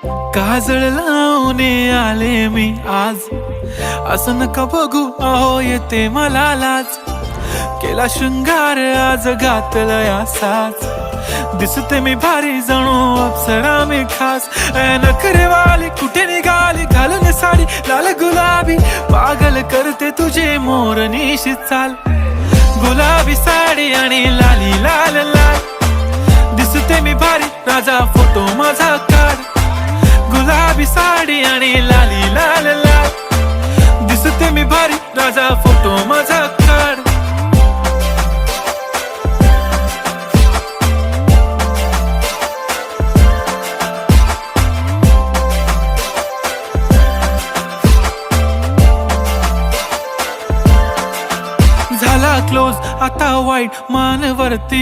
काजळ लावून आले मी आज, असं नका बघू अहो येते मला लाज. केला शृंगार आज घातला असाच, दिसते मी भारी जणू अप्सरा मी खास. नखरेवाली कुठे निघाली घालून साडी लाल गुलाबी, पागल करते तुझे मोरनीशी चाल. गुलाबी साडी आणि लाली लाल लाल, दिसते मी भारी राजा फोटो माझा काढ. गुलाबी साडी आणि लाली लाल लाल, दिसते मी भारी राजा फोटो माझा काढ. झाला क्लोज आता वाईट मानवरती